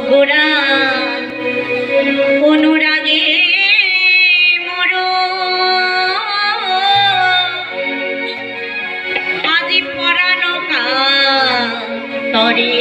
গোরা অনুরাগে মর আজি পরানো তরে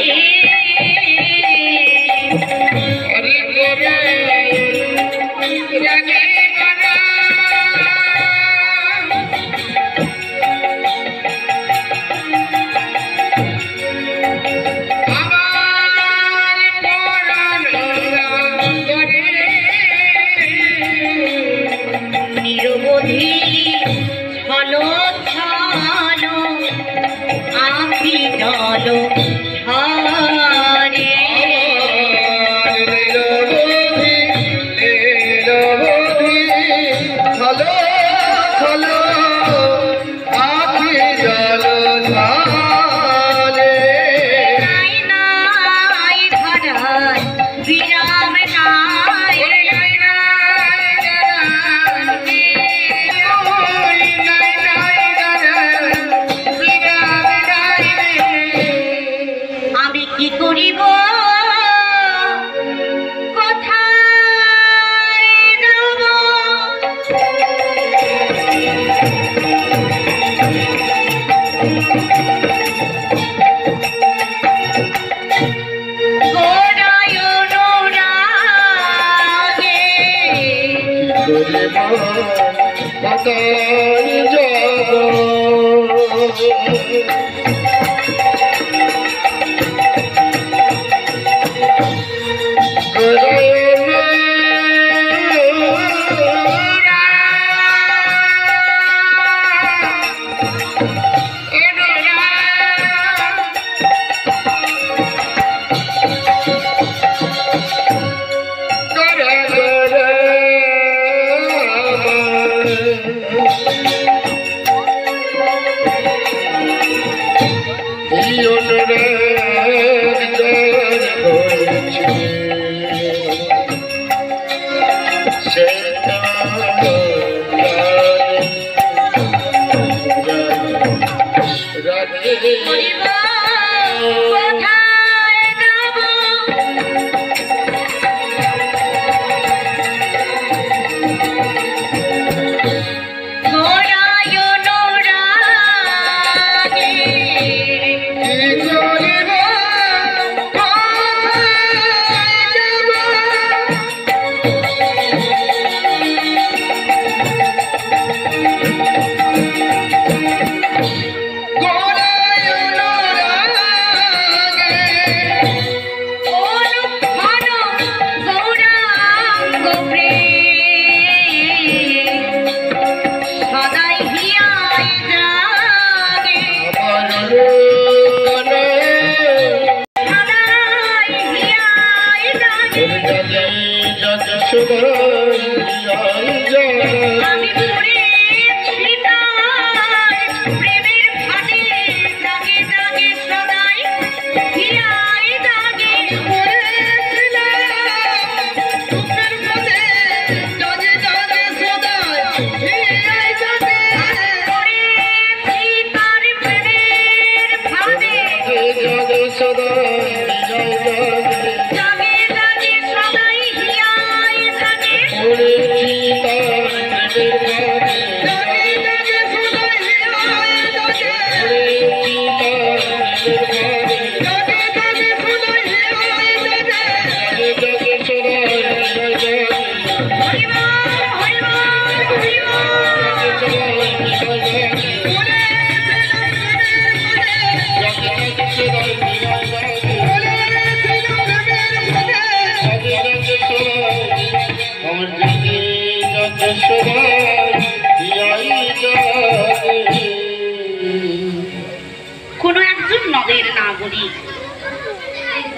কোনো একজন নদের নাগরিক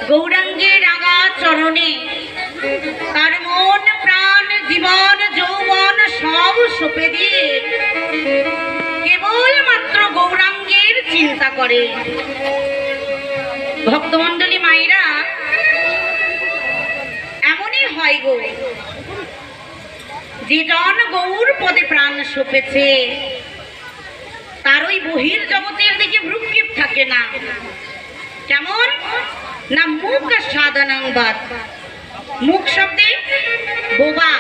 গৌরাঙ্গের রাঙা চরণে তার মন প্রাণ জীবন যৌবন সব সঁপে দিয়ে কেবলমাত্র গৌরাঙ্গের চিন্তা করে। ভক্তমণ্ডলী মায়েরা, এমনই হয় গো, যে জন গৌর পদে প্রাণ সঁপেছে তার ওই বহির জগতের দিকে ভ্রুক্ষেপ থাকে না। কেমন না মুখ সাধনাংবাদ। মুখ শব্দে বোবা।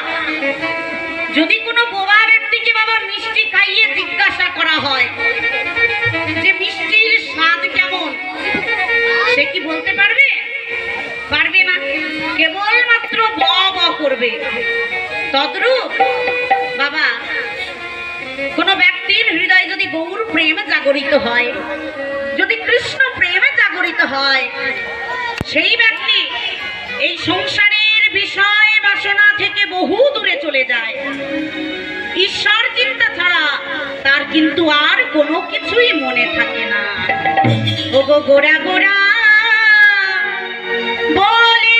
যদি কোনো বোবা ব্যক্তিকে বাবা মিষ্টি খাইয়ে জিজ্ঞাসা করা হয় যে মিষ্টির স্বাদ কেমন, সে কি বলতে পারবে? পারবে না, কেবলমাত্র ব ব করবে। তদ্রূপ বাবা কোন ব্যক্তির হৃদয়ে যদি গৌর প্রেম জাগরিত হয়, যদি কৃষ্ণ প্রেমে জাগরিত হয়, সেই ব্যক্তি এই সংসারের বিষয় বাসনা থেকে বহু দূরে চলে যায়। ঈশ্বর চিন্তা ছাড়া তার কিন্তু আর কোনো কিছুই মনে থাকে না। ওগো গোরা গোরা বলে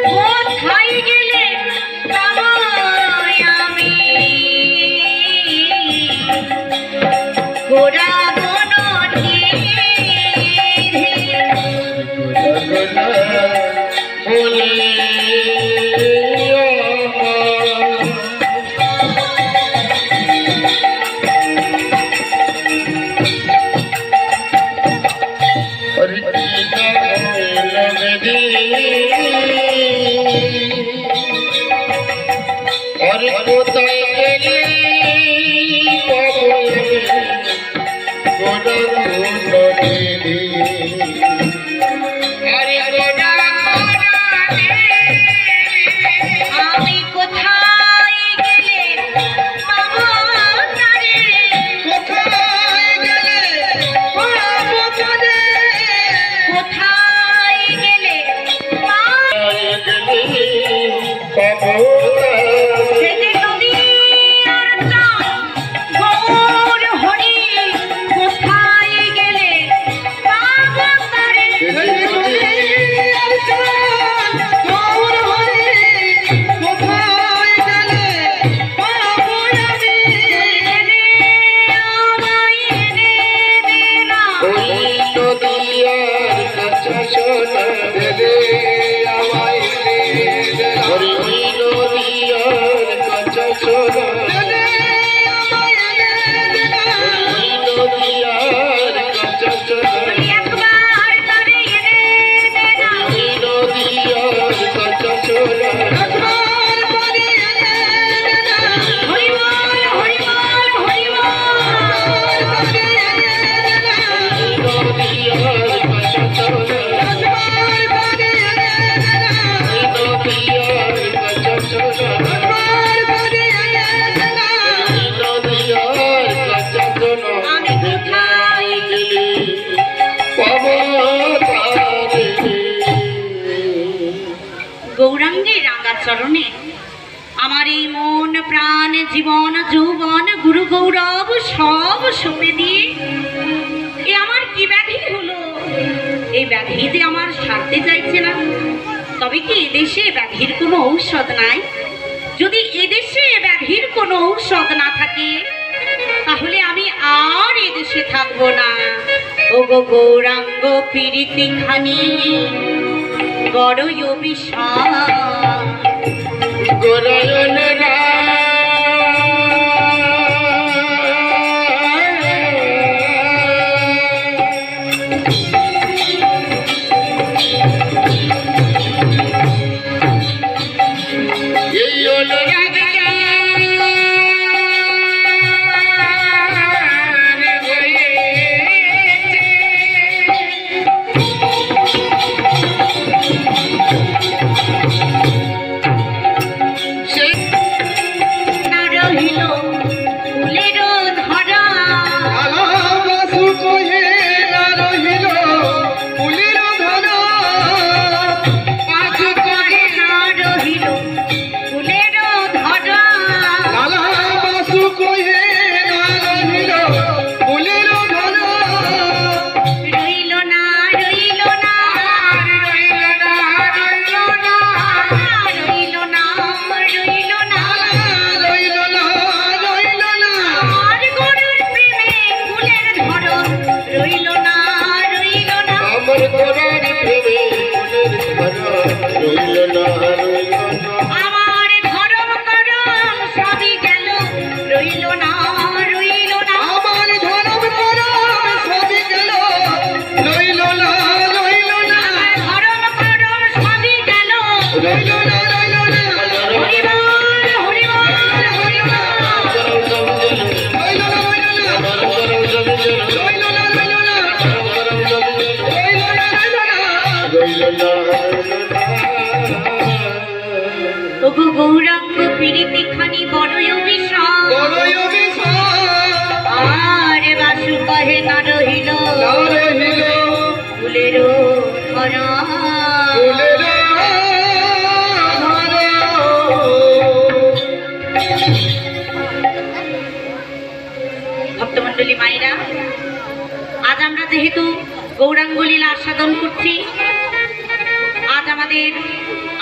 কোথায় গেলে আমি গোরা গৌরাঙ্গের রাঙ্গা চরণে আমার এই মন প্রাণ জীবন যৌবন গুরু গৌরব সব সঁপে দিয়ে এ আমার কি ব্যাধি হলো? এই ব্যাধিতে আমার সারতে চাইছে না। তবে কি এদেশে ব্যাধির কোনো ঔষধ নাই? যদি এদেশে ব্যাধির কোনো ঔষধ না থাকে তাহলে আমি আর এদেশে থাকবো না। ও গো গৌরাঙ্গ প্রীতি খানি গড়ই অভিশাপ গড়য়ন আমার ওগো গৌরাঙ্গ প্রীতি খানি বড়ই অভিশাপ, আর বাসু কহে না রহিল ফুলেরও ধরা। ভক্তমন্ডলী মায়েরা, আজ আমরা যেহেতু গৌরাঙ্গ লীলা আস্বাদন করছি, আজ আমাদের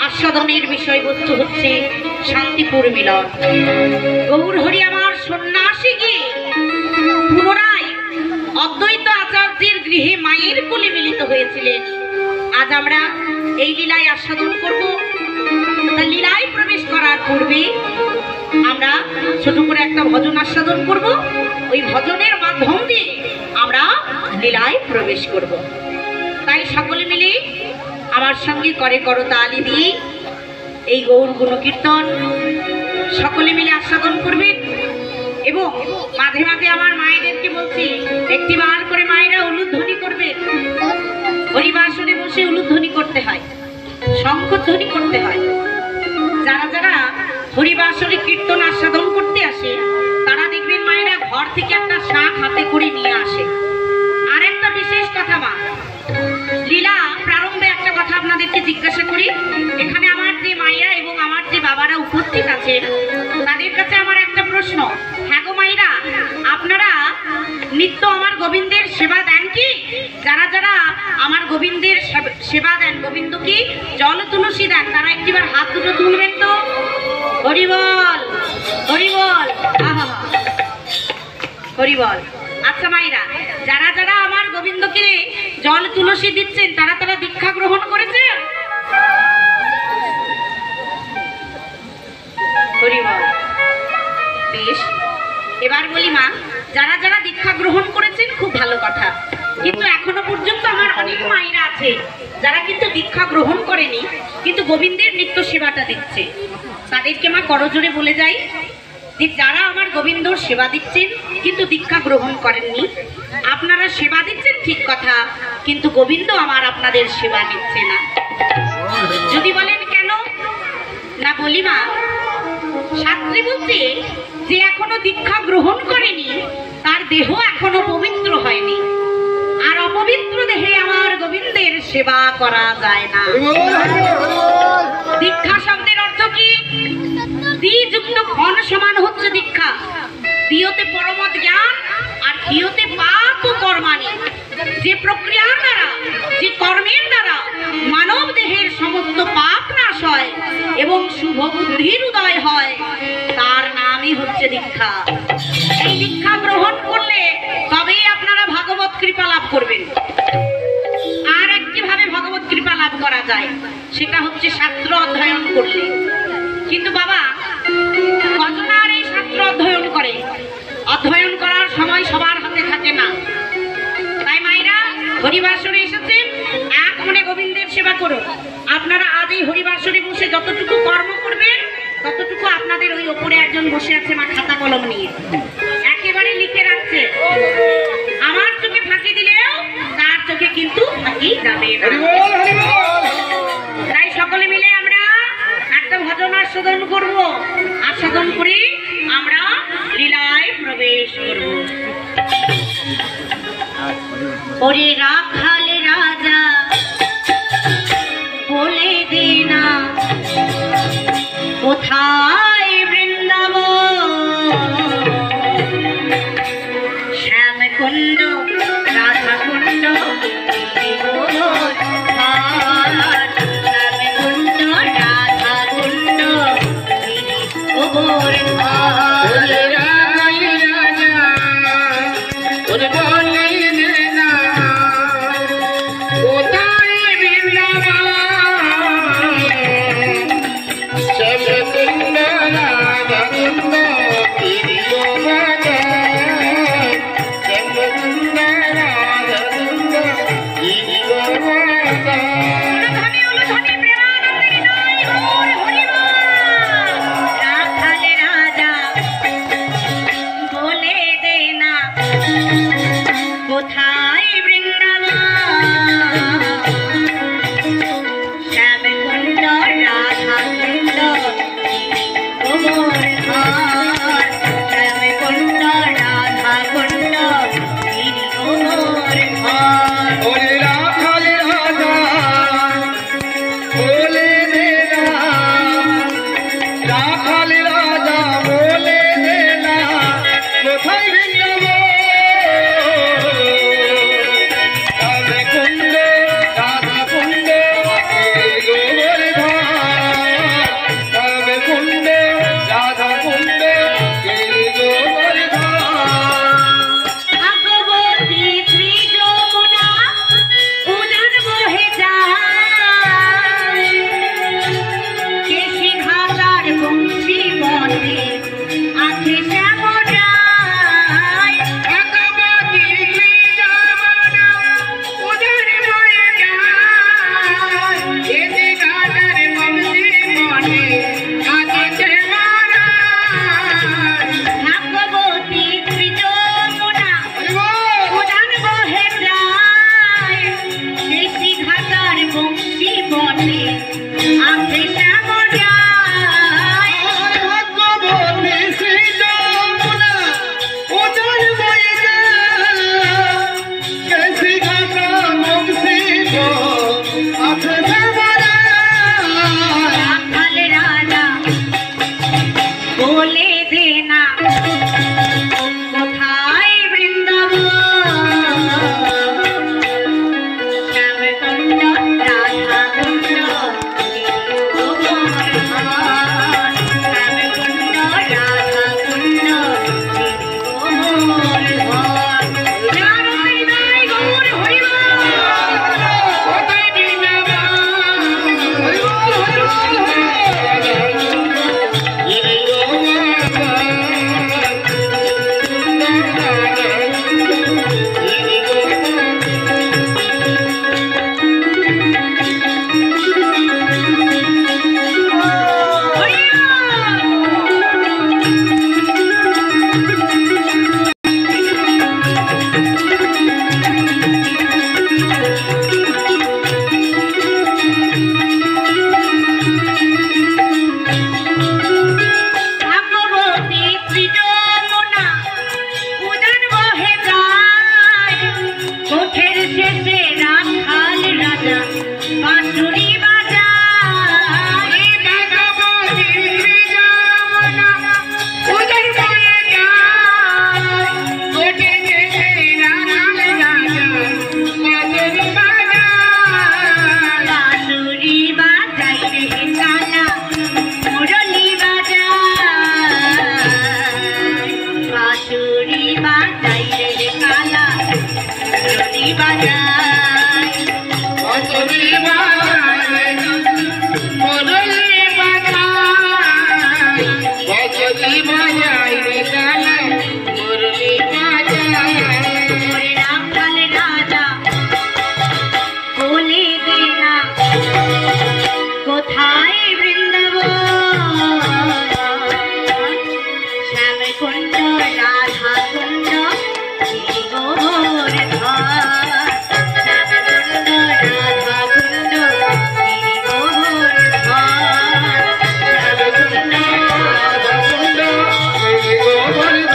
আস্বাদনের বিষয়বস্তু হচ্ছে শান্তিপুর মিলন। গৌর হরি আমার সন্ন্যাসী গিয়ে পুনরায় অদ্বৈত আচার্যের গৃহে মায়ের কোলে মিলিত হয়েছিলেন। আজ আমরা এই লীলায় আস্বাদন করব। লীলায় প্রবেশ করার পূর্বে আমরা ছোট করে একটা ভজন আস্বাদন করব। ওই ভজনের মাধ্যম দিয়ে আমরা লীলায় প্রবেশ করব। তাই সকলে মিলে আমার সঙ্গে করে করতালি দিয়ে এই গৌর গুণকীর্তন সকলে মিলে আস্বাদন করবেন। এবং মাঝে মাঝে আমার মায়েদেরকে বলছি, একটিবার করে মায়েরা উলুধ্বনি করবে। হরিবাসনে বসে উলুধ্বনি করতে হয়, শঙ্খধ্বনি করতে হয়। যারা যারা হরিবাসনে কীর্তন আস্বাদন করতে আসে তারা দেখবেন মায়েরা ঘর থেকে একটা শাঁখ হাতে করে নিয়ে আসে। আর একটা বিশেষ কথা, মা লীলা প্রারম্ভে একটা কথা আপনাদেরকে জিজ্ঞাসা করি। এখানে আমার যে মায়েরা এবং আমার যে বাবারা উপস্থিত আছেন তাদের কাছে আমার একটা প্রশ্ন। হ্যাঁ গো মায়েরা, আপনারা নিত্য আমার গোবিন্দের সেবা দেন কি? যারা যারা আমার গোবিন্দের সেবা দেন, গোবিন্দ কি জল তুলসী দেন, তারা একটিবার হাত দুটো তুলবেন তো। হরি বল, হরি বল, আহা হরি বল। আচ্ছা মায়েরা, যারা যারা আমার গোবিন্দকে জল তুলসী দিচ্ছেন তারা তারা দীক্ষা গ্রহণ করেছে? হরি বল। বেশ, এবার বলি মা, যারা যারা দীক্ষা গ্রহণ করেছেন খুব ভালো কথা, কিন্তু এখনো পর্যন্ত আমার অনেক মায়েরা আছে যারা কিন্তু দীক্ষা গ্রহণ করেনি কিন্তু গোবিন্দের নিত্য সেবাটা দিচ্ছে। তাদেরকে মা করজোরে বলে যাই যে যারা আমার গোবিন্দর সেবা দিচ্ছেন কিন্তু দীক্ষা গ্রহণ করেননি, আপনারা সেবা দিচ্ছেন ঠিক কথা, কিন্তু গোবিন্দ আমার আপনাদের সেবা নিচ্ছে না। যদি বলেন কেন না, বলি মা, শাস্ত্রে বলছে যে এখনো দীক্ষা গ্রহণ করেনি তার দেহ এখনো পবিত্র হয়নি, আর অপবিত্র দেহে আমার গোবিন্দের সেবা করা যায় না। দীক্ষা শব্দের অর্থ কি? দ্বিযুক্ত ক্ষণ সমান হচ্ছে দীক্ষা। দ্বিয়তে পরমত জ্ঞান আর ক্ষিয়তে পাপ ও কর্মাণি। যে প্রক্রিয়ার দ্বারা, যে কর্মের দ্বারা মানব দেহের সমস্ত পাপ নাশ হয় এবং শুভ বুদ্ধির উদয় হয় তার নামই হচ্ছে দীক্ষা। এই দীক্ষা গ্রহণ করলে তবেই আপনারা ভাগবত কৃপা লাভ করবেন। আর একটি ভাবে ভগবত কৃপা লাভ করা যায়, সেটা হচ্ছে শাস্ত্র অধ্যয়ন করলে। কিন্তু বাবা, কজন আর এই শাস্ত্র অধ্যয়ন করে? অধ্যয়ন করার সময় সবার হাতে থাকে না। তাই মায়েরা হরিবাসরে এসেছেন, এক মনে গোবিন্দের সেবা করুন। আপনারা আজ এই হরিবাসরে বসে যতটুকু কর্ম করবেন ততটুকু আপনাদের ওই ওপরে একজন বসে আছে মা খাতা কলম নিয়ে, একেবারে লিখে রাখছে। আমার চোখে ফাঁকি দিলেও তার চোখে কিন্তু ফাঁকি যাবে না। তাই সকলে মিলে আমরা একটা ভজন আস্বাদন করব, আস্বাদন করি আমরা লীলায় প্রবেশ করব। ওরে রাখাল রাজা বলে দে না কোথায় বৃন্দাবন, শ্যামকুণ্ড রাধাকুণ্ড শ্যামকুণ্ড রাধাকুণ্ড পথে আছে শ্যামরায় ভাগ্যবতী শ্রী যমুনা উদর বয়ে যায় কেসি ঘাটা বংশী গো আছে শ্যামরায় রাখাল রাজা বলে দে না কোথায় বৃন্দাবন শ্যামকুণ্ড রাধাকুণ্ড শ্যামকুণ্ড রাধাকুণ্ড কোথায় ভাগ্যবতী শ্রী যমুনা উদান বহে যায় পথের শেষে রাখাল রাজা বাঁশুরি বাজায় ভাগ্যবতী শ্রী যমুনা উদর বয়ে যায় কোটে গেছে রাখাল রাজা বাঁশুরি বাজায় বাঁশুরি বাজাই রে কালা মুরলি বাজায় বাঁশুরি বাজাই রে কালা মুরলি বাজায় বাঁশুরি বাজায় মুরলি বাজায় বাঁশুরি বাজায় রে কালা মুরলি বাজায় ওরে রাখাল রাজা বলে দে না কোথায় বৃন্দাবন শ্যামকুণ্ড রাধাকুণ্ড গিরিগোবর্ধন শ্যামকুণ্ড রাধাকুণ্ড গিরিগোবর্ধন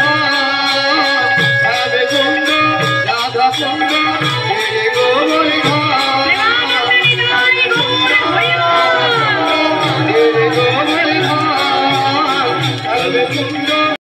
শ্যামকুণ্ড রাধাকুণ্ড